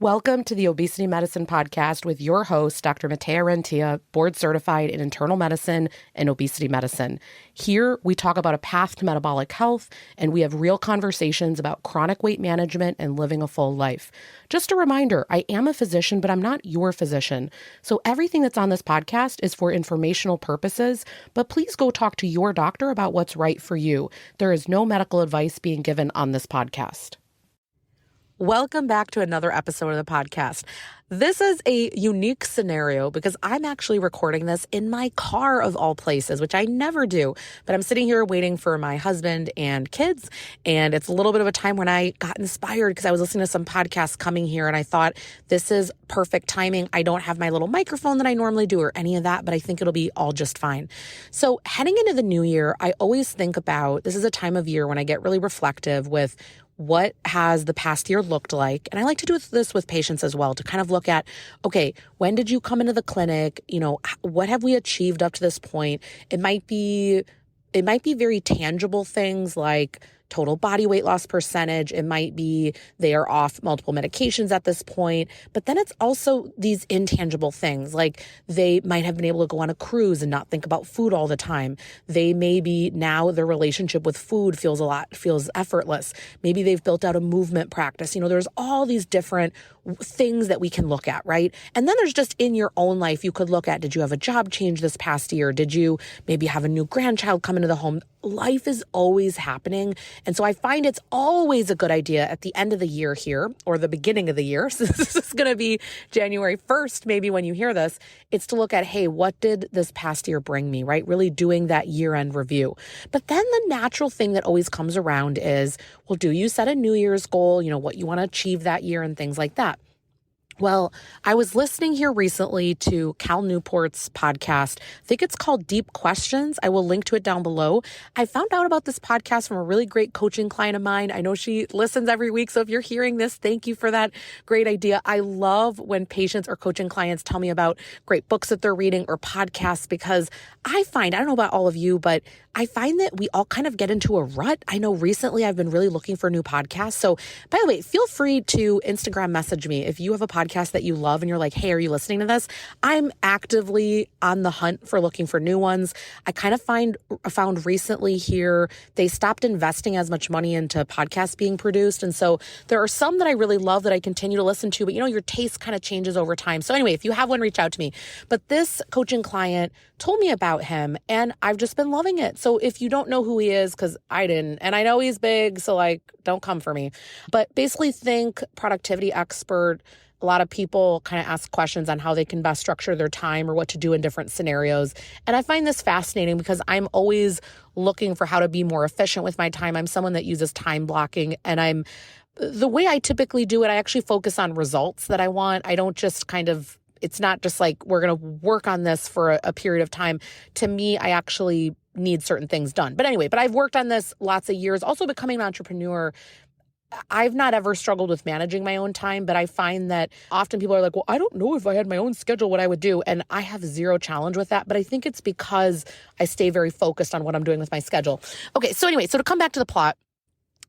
Welcome to the Obesity Medicine Podcast with your host, Dr. Rentea, board certified in internal medicine and obesity medicine. Here, we talk about a path to metabolic health, and we have real conversations about chronic weight management and living a full life. Just a reminder, I am a physician, but I'm not your physician. So everything that's on this podcast is for informational purposes, but please go talk to your doctor about what's right for you. There is no medical advice being given on this podcast. Welcome back to another episode of the podcast. This is a unique scenario because I'm actually recording this in my car of all places, which I never do. But I'm sitting here waiting for my husband and kids. And it's a little bit of a time when I got inspired because I was listening to some podcasts coming here and I thought this is perfect timing. I don't have my little microphone that I normally do or any of that, but I think it'll be all just fine. So heading into the new year, I always think about, this is a time of year when I get really reflective with what has the past year looked like? And I like to do this with patients as well to kind of look at, okay, when did you come into the clinic? You know, what have we achieved up to this point? It might be very tangible things like total body weight loss percentage. It might be they are off multiple medications at this point, but then it's also these intangible things like they might have been able to go on a cruise and not think about food all the time. They maybe now their relationship with food feels effortless. Maybe they've built out a movement practice. You know, there's all these different things that we can look at, right? And then there's just in your own life, you could look at, did you have a job change this past year? Did you maybe have a new grandchild come into the home? Life is always happening. And so I find it's always a good idea at the end of the year here, or the beginning of the year, so this is going to be January 1st, maybe when you hear this, it's to look at, hey, what did this past year bring me, right? Really doing that year-end review. But then the natural thing that always comes around is, well, do you set a New Year's goal, you know, what you want to achieve that year and things like that? Well, I was listening here recently to Cal Newport's podcast. I think it's called Deep Questions. I will link to it down below. I found out about this podcast from a really great coaching client of mine. I know she listens every week. So if you're hearing this, thank you for that great idea. I love when patients or coaching clients tell me about great books that they're reading or podcasts because I don't know about all of you, but I find that we all kind of get into a rut. I know recently I've been really looking for new podcasts. So by the way, feel free to Instagram message me if you have a podcast that you love and you're like, hey, are you listening to this? I'm actively on the hunt for looking for new ones. I kind of found recently here, they stopped investing as much money into podcasts being produced. And so there are some that I really love that I continue to listen to, but you know, your taste kind of changes over time. So anyway, if you have one, reach out to me. But this coaching client told me about him and I've just been loving it. So if you don't know who he is, because I didn't, and I know he's big, so like, don't come for me. But basically think productivity expert. A lot of people kind of ask questions on how they can best structure their time or what to do in different scenarios. And I find this fascinating because I'm always looking for how to be more efficient with my time. I'm someone that uses time blocking and the way I typically do it, I actually focus on results that I want. I don't just it's not just like we're going to work on this for a period of time. To me, I actually need certain things done. But anyway, I've worked on this lots of years. Also becoming an entrepreneur, I've not ever struggled with managing my own time, but I find that often people are like, well, I don't know if I had my own schedule, what I would do. And I have zero challenge with that. But I think it's because I stay very focused on what I'm doing with my schedule. Okay. So anyway, to come back to the plot,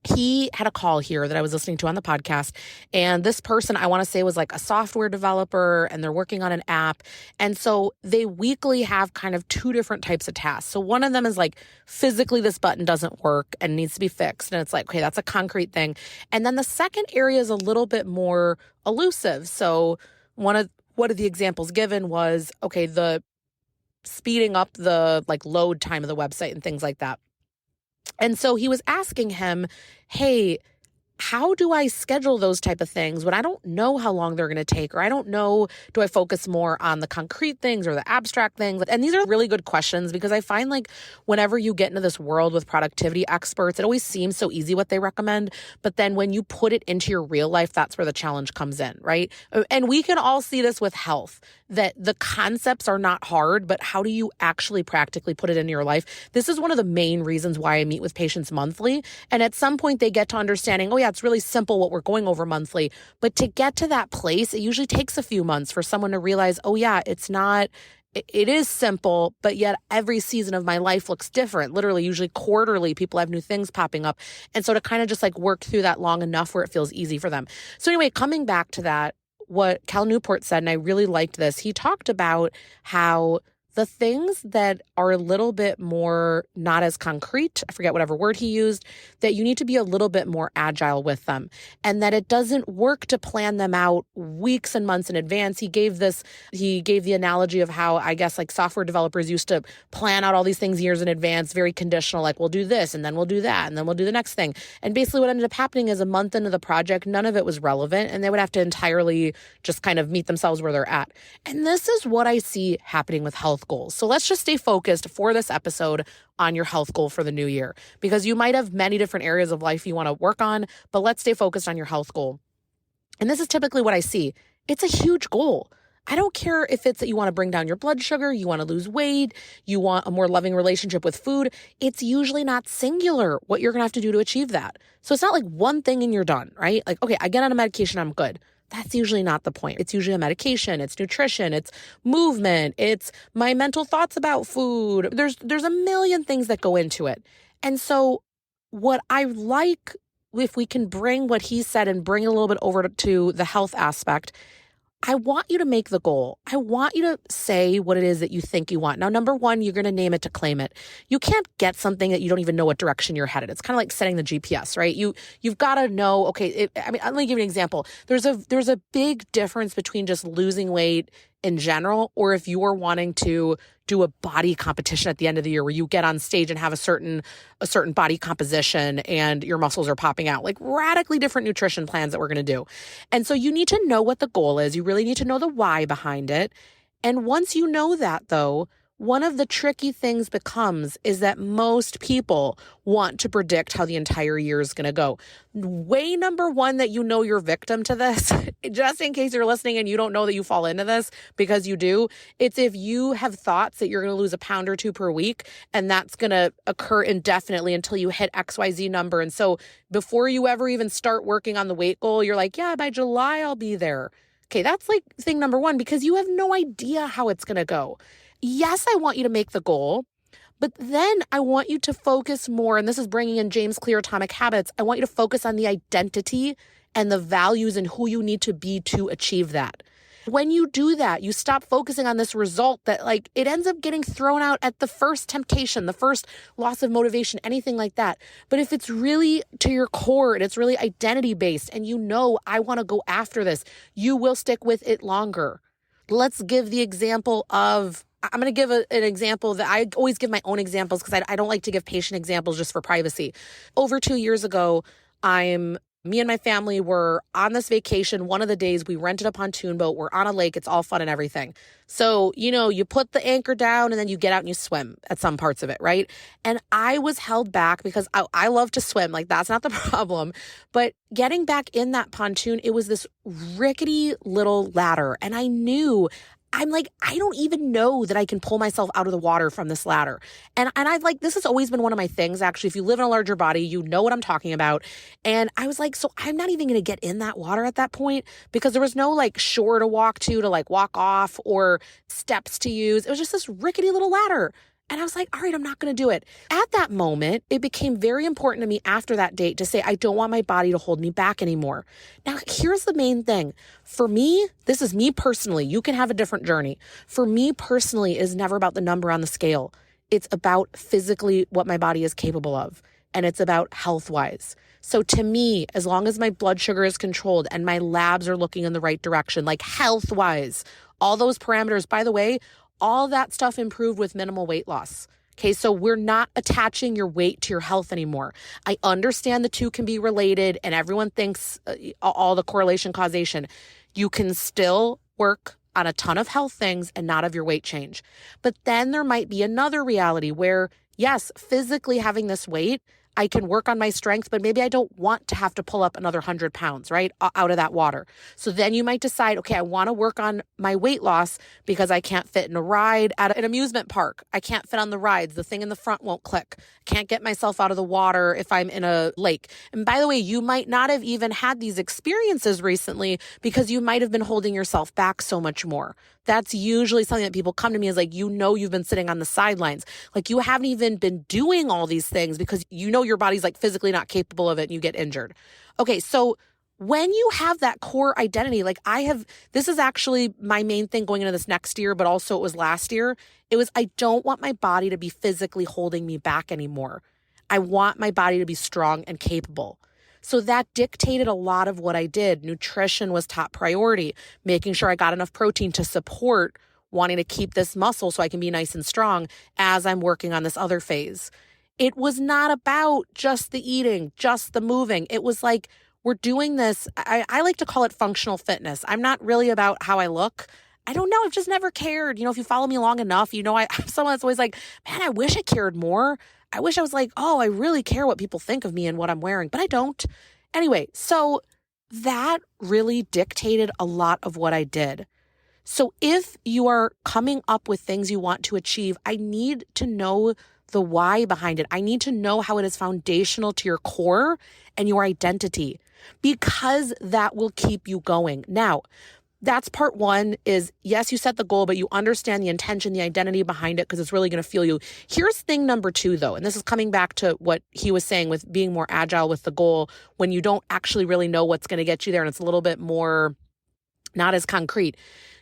he had a call here that I was listening to on the podcast. And this person, I want to say, was like a software developer and they're working on an app. And so they weekly have kind of two different types of tasks. So one of them is like, physically, this button doesn't work and needs to be fixed. And it's like, okay, that's a concrete thing. And then the second area is a little bit more elusive. So one of the examples given was, okay, the speeding up the like load time of the website and things like that. And so he was asking him, hey, how do I schedule those type of things when I don't know how long they're going to take, or I don't know, do I focus more on the concrete things or the abstract things? And these are really good questions because I find like whenever you get into this world with productivity experts, it always seems so easy what they recommend. But then when you put it into your real life, that's where the challenge comes in, right? And we can all see this with health, that the concepts are not hard, but how do you actually practically put it into your life? This is one of the main reasons why I meet with patients monthly. And at some point they get to understanding, oh yeah, it's really simple what we're going over monthly. But to get to that place, it usually takes a few months for someone to realize, oh yeah, it is simple, but yet every season of my life looks different. Literally, usually quarterly, people have new things popping up. And so to kind of just like work through that long enough where it feels easy for them. So anyway, coming back to that, what Cal Newport said, and I really liked this. He talked about how the things that are a little bit more not as concrete, I forget whatever word he used, that you need to be a little bit more agile with them, and that it doesn't work to plan them out weeks and months in advance. He gave the analogy of how, I guess, like software developers used to plan out all these things years in advance, very conditional, like we'll do this and then we'll do that and then we'll do the next thing. And basically what ended up happening is a month into the project, none of it was relevant, and they would have to entirely just kind of meet themselves where they're at. And this is what I see happening with health goals. So let's just stay focused for this episode on your health goal for the new year, because you might have many different areas of life you want to work on, but let's stay focused on your health goal. And this is typically what I see. It's a huge goal. I don't care if it's that you want to bring down your blood sugar, you want to lose weight, you want a more loving relationship with food. It's usually not singular what you're going to have to do to achieve that. So it's not like one thing and you're done, right? Like, okay, I get on a medication, I'm good. That's usually not the point. It's usually a medication, it's nutrition, it's movement, it's my mental thoughts about food. There's a million things that go into it. And so what I like, if we can bring what he said and bring it a little bit over to the health aspect, I want you to make the goal. I want you to say what it is that you think you want. Now, number one, you're going to name it to claim it. You can't get something that you don't even know what direction you're headed. It's kind of like setting the GPS, right? You've got to know, okay, let me give you an example. There's a big difference between just losing weight in general, or if you are wanting to do a body competition at the end of the year where you get on stage and have a certain body composition and your muscles are popping out, like radically different nutrition plans that we're going to do. And so you need to know what the goal is. You really need to know the why behind it. And once you know that, though, one of the tricky things becomes is that most people want to predict how the entire year is going to go. Way number one that you know you're victim to this, just in case you're listening and you don't know that you fall into this, because you do, it's if you have thoughts that you're going to lose a pound or two per week, and that's going to occur indefinitely until you hit XYZ number. And so before you ever even start working on the weight goal, you're like, yeah, by July, I'll be there. Okay, that's like thing number one, because you have no idea how it's going to go. Yes, I want you to make the goal, but then I want you to focus more, and this is bringing in James Clear Atomic Habits. I want you to focus on the identity and the values and who you need to be to achieve that. When you do that, you stop focusing on this result that like it ends up getting thrown out at the first temptation, the first loss of motivation, anything like that. But if it's really to your core and it's really identity based and you know, I want to go after this, you will stick with it longer. Let's give the example of, I'm going to give an example that I always give my own examples because I don't like to give patient examples just for privacy. Over 2 years ago, me and my family were on this vacation. One of the days we rented a pontoon boat. We're on a lake. It's all fun and everything. So, you put the anchor down and then you get out and you swim at some parts of it, right? And I was held back because I love to swim. Like, that's not the problem. But getting back in that pontoon, it was this rickety little ladder. And I'm like, I don't even know that I can pull myself out of the water from this ladder. And I've like, this has always been one of my things. Actually, if you live in a larger body, you know what I'm talking about. And I was like, so I'm not even going to get in that water at that point because there was no like shore to walk to like walk off or steps to use. It was just this rickety little ladder. And I was like, all right, I'm not going to do it. At that moment, it became very important to me after that date to say, I don't want my body to hold me back anymore. Now, here's the main thing. For me, this is me personally. You can have a different journey. For me personally, it is never about the number on the scale. It's about physically what my body is capable of. And it's about health-wise. So to me, as long as my blood sugar is controlled and my labs are looking in the right direction, like health-wise, all those parameters, by the way, all that stuff improved with minimal weight loss. Okay, so we're not attaching your weight to your health anymore. I understand the two can be related and everyone thinks all the correlation causation. You can still work on a ton of health things and not of your weight change. But then there might be another reality where, yes, physically having this weight, I can work on my strength, but maybe I don't want to have to pull up another 100 pounds, right, out of that water. So then you might decide, okay, I want to work on my weight loss because I can't fit in a ride at an amusement park. I can't fit on the rides. The thing in the front won't click. Can't get myself out of the water if I'm in a lake. And by the way, you might not have even had these experiences recently because you might have been holding yourself back so much more. That's usually something that people come to me is like, you've been sitting on the sidelines. Like you haven't even been doing all these things because your body's like physically not capable of it and you get injured. Okay, so when you have that core identity, like this is actually my main thing going into this next year, but also it was last year. It was, I don't want my body to be physically holding me back anymore. I want my body to be strong and capable. So that dictated a lot of what I did. Nutrition was top priority, making sure I got enough protein to support wanting to keep this muscle so I can be nice and strong as I'm working on this other phase. It was not about just the eating, just the moving. It was like, we're doing this. I like to call it functional fitness. I'm not really about how I look. I don't know. I've just never cared. If you follow me long enough, I'm someone that's always like, man, I wish I cared more. I wish I was like, oh, I really care what people think of me and what I'm wearing, but I don't. Anyway, so that really dictated a lot of what I did. So if you are coming up with things you want to achieve, I need to know the why behind it. I need to know how it is foundational to your core and your identity, because that will keep you going. Now, that's part one is, yes, you set the goal, but you understand the intention, the identity behind it, because it's really going to fuel you. Here's thing number two, though, and this is coming back to what he was saying with being more agile with the goal when you don't actually really know what's going to get you there and it's a little bit more not as concrete.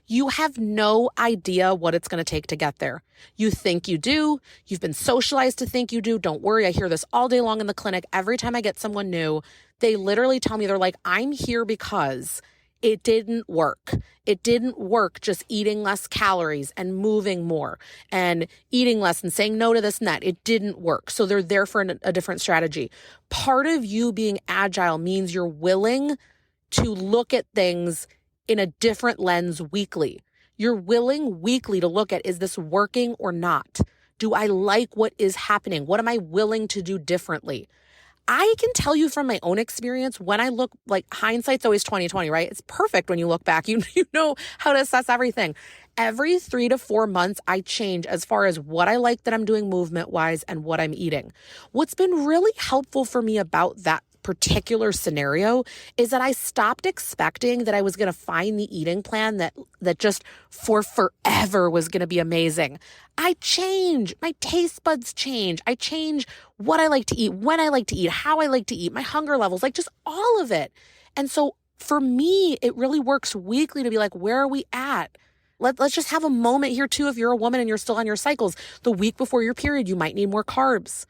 You have no idea what it's going to take to get there. You think you do. You've been socialized to think you do. Don't worry. I hear this all day long in the clinic. Every time I get someone new, they literally tell me, they're like, I'm here because it didn't work. It didn't work just eating less calories and moving more and eating less and saying no to this and that. It didn't work. So they're there for a different strategy. Part of you being agile means you're willing to look at things in a different lens weekly. You're willing weekly to look at, is this working or not? Do I like what is happening? What am I willing to do differently? I can tell you from my own experience, when I look, like, hindsight's always 20/20, right? It's perfect when you look back. You know how to assess everything. Every 3 to 4 months, I change as far as what I like that I'm doing movement-wise and what I'm eating. What's been really helpful for me about that particular scenario is that I stopped expecting that I was going to find the eating plan that just for forever was going to be amazing. I change. My taste buds change. I change what I like to eat, when I like to eat, how I like to eat, my hunger levels, like just all of it. And so for me, it really works weekly to be like, where are we at? Let's just have a moment here too. If you're a woman and you're still on your cycles, the week before your period, you might need more carbs.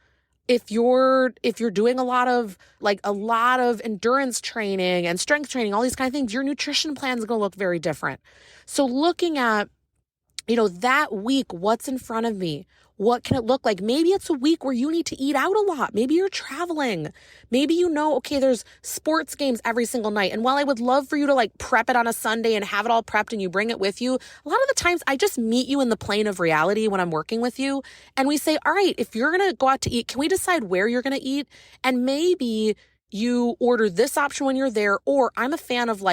If you're doing a lot of endurance training and strength training, all these kind of things, your nutrition plan is going to look very different. So looking at, that week, what's in front of me? What can it look like? Maybe it's a week where you need to eat out a lot. Maybe you're traveling. Maybe okay, there's sports games every single night. And while I would love for you to prep it on a Sunday and have it all prepped and you bring it with you, a lot of the times I just meet you in the plane of reality when I'm working with you. And we say, all right, if you're going to go out to eat, can we decide where you're going to eat? And maybe you order this option when you're there, or I'm a fan of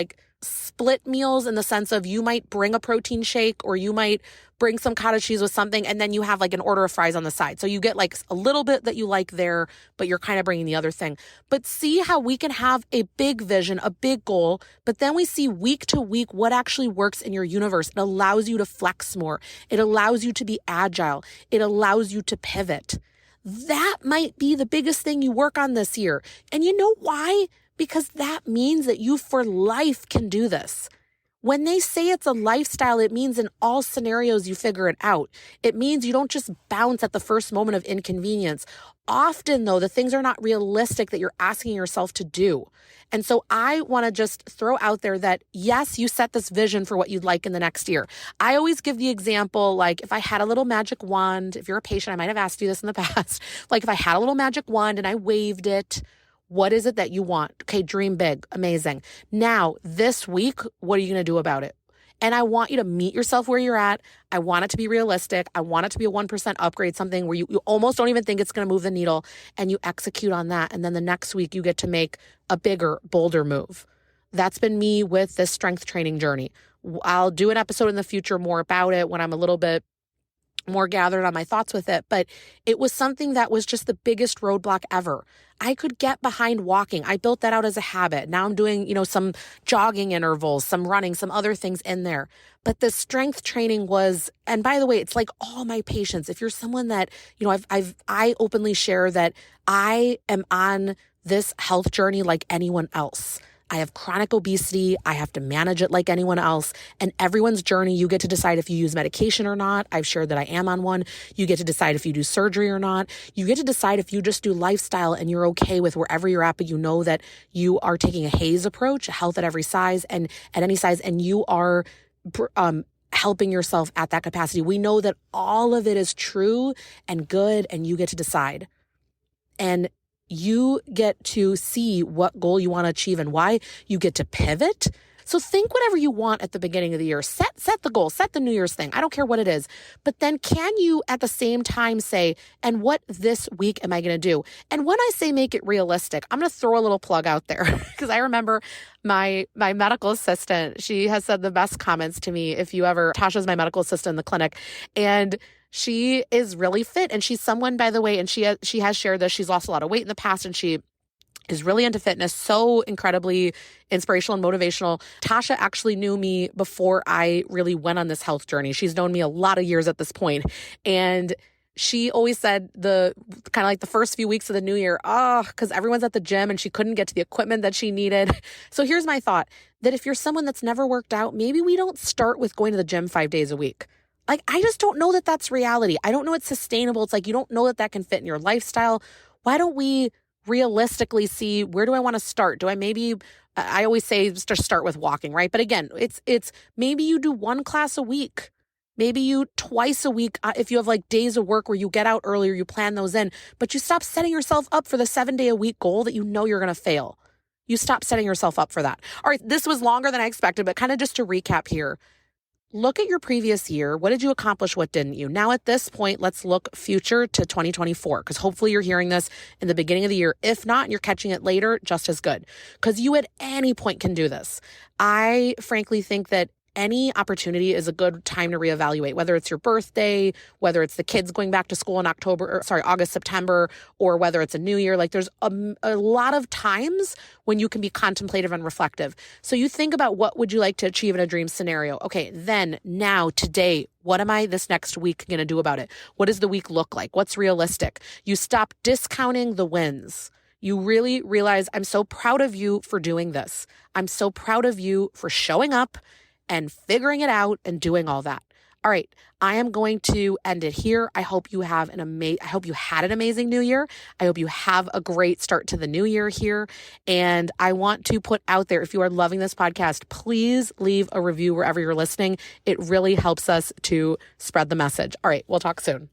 split meals in the sense of you might bring a protein shake or you might bring some cottage cheese with something, and then you have an order of fries on the side. So you get a little bit that you like there, but you're kind of bringing the other thing. But see how we can have a big vision, a big goal, but then we see week to week what actually works in your universe. It allows you to flex more. It allows you to be agile. It allows you to pivot. That might be the biggest thing you work on this year. And you know why? Because that means that you for life can do this. When they say it's a lifestyle, it means in all scenarios you figure it out. It means you don't just bounce at the first moment of inconvenience. Often, though, the things are not realistic that you're asking yourself to do. And so I want to just throw out there that, yes, you set this vision for what you'd like in the next year. I always give the example, if I had a little magic wand, if you're a patient, I might have asked you this in the past, if I had a little magic wand and I waved it, what is it that you want? Okay, dream big. Amazing. Now, this week, what are you going to do about it? And I want you to meet yourself where you're at. I want it to be realistic. I want it to be a 1% upgrade, something where you almost don't even think it's going to move the needle, and you execute on that. And then the next week, you get to make a bigger, bolder move. That's been me with this strength training journey. I'll do an episode in the future more about it when I'm a little bit more gathered on my thoughts with it, but it was something that was just the biggest roadblock ever. I could get behind walking. I built that out as a habit. Now I'm doing, some jogging intervals, some running, some other things in there. But the strength training was, and by the way, it's all my patients. If you're someone that, I openly share that I am on this health journey like anyone else. I have chronic obesity. I have to manage it like anyone else. And everyone's journey, you get to decide if you use medication or not. I've shared that I am on one. You get to decide if you do surgery or not. You get to decide if you just do lifestyle and you're okay with wherever you're at, but you know that you are taking a HAZE approach, health at every size and at any size, and you are helping yourself at that capacity. We know that all of it is true and good, and you get to decide. And you get to see what goal you want to achieve and why. You get to pivot. So think whatever you want at the beginning of the year. Set the goal, set the New Year's thing. I don't care what it is. But then can you at the same time say, and what this week am I going to do? And when I say make it realistic, I'm going to throw a little plug out there because I remember my medical assistant, she has said the best comments to me. Tasha's my medical assistant in the clinic, and she is really fit. And she's someone, by the way, and she has shared this. She's lost a lot of weight in the past, and she is really into fitness, so incredibly inspirational and motivational. Tasha actually knew me before I really went on this health journey. She's known me a lot of years at this point. And she always said the first few weeks of the new year, because everyone's at the gym and she couldn't get to the equipment that she needed. So here's my thought, that if you're someone that's never worked out, maybe we don't start with going to the gym 5 days a week. Like, I just don't know that that's reality. I don't know it's sustainable. It's like, you don't know that can fit in your lifestyle. Why don't we realistically see, where do I want to start? I always say just to start with walking, right? But again, it's maybe you do one class a week, maybe you twice a week. If you have like days of work where you get out earlier, you plan those in, but you stop setting yourself up for the 7-day-a-week goal that you know you're going to fail. You stop setting yourself up for that. All right, this was longer than I expected, but kind of just to recap here. Look at your previous year. What did you accomplish? What didn't you? Now at this point, let's look future to 2024, because hopefully you're hearing this in the beginning of the year. If not, and you're catching it later, just as good, because you at any point can do this. I frankly think that any opportunity is a good time to reevaluate, whether it's your birthday, whether it's the kids going back to school in August, September, or whether it's a new year. Like, there's a lot of times when you can be contemplative and reflective. So you think about, what would you like to achieve in a dream scenario? Okay, then, now, today, what am I this next week going to do about it? What does the week look like? What's realistic? You stop discounting the wins. You really realize, I'm so proud of you for doing this. I'm so proud of you for showing up and figuring it out and doing all that. All right, I am going to end it here. I hope you had an amazing new year. I hope you have a great start to the new year here. And I want to put out there, if you are loving this podcast, please leave a review wherever you're listening. It really helps us to spread the message. All right, we'll talk soon.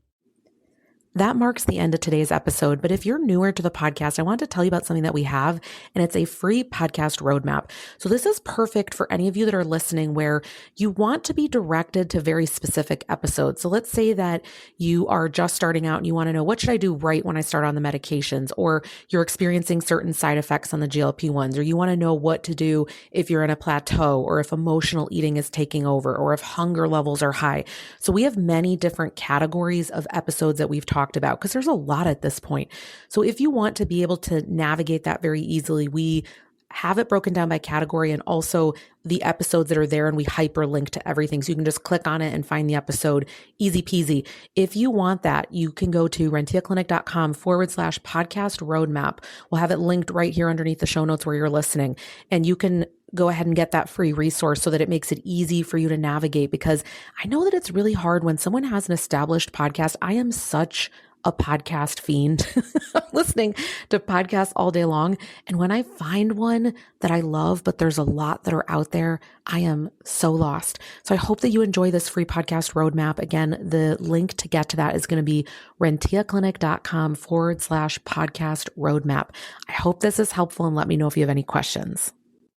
That marks the end of today's episode. But if you're newer to the podcast, I want to tell you about something that we have, and it's a free podcast roadmap. So this is perfect for any of you that are listening where you want to be directed to very specific episodes. So let's say that you are just starting out and you want to know, what should I do right when I start on the medications? Or you're experiencing certain side effects on the GLP-1s, or you want to know what to do if you're in a plateau, or if emotional eating is taking over, or if hunger levels are high. So we have many different categories of episodes that we've talked about, because there's a lot at this point. So if you want to be able to navigate that very easily, we have it broken down by category, and also the episodes that are there, and we hyperlink to everything. So you can just click on it and find the episode, easy peasy. If you want that, you can go to renteaclinic.com/podcast roadmap. We'll have it linked right here underneath the show notes where you're listening. And you can go ahead and get that free resource so that it makes it easy for you to navigate, because I know that it's really hard when someone has an established podcast. I am such a podcast fiend. I'm listening to podcasts all day long. And when I find one that I love, but there's a lot that are out there, I am so lost. So I hope that you enjoy this free podcast roadmap. Again, the link to get to that is going to be renteaclinic.com/podcast roadmap. I hope this is helpful, and let me know if you have any questions.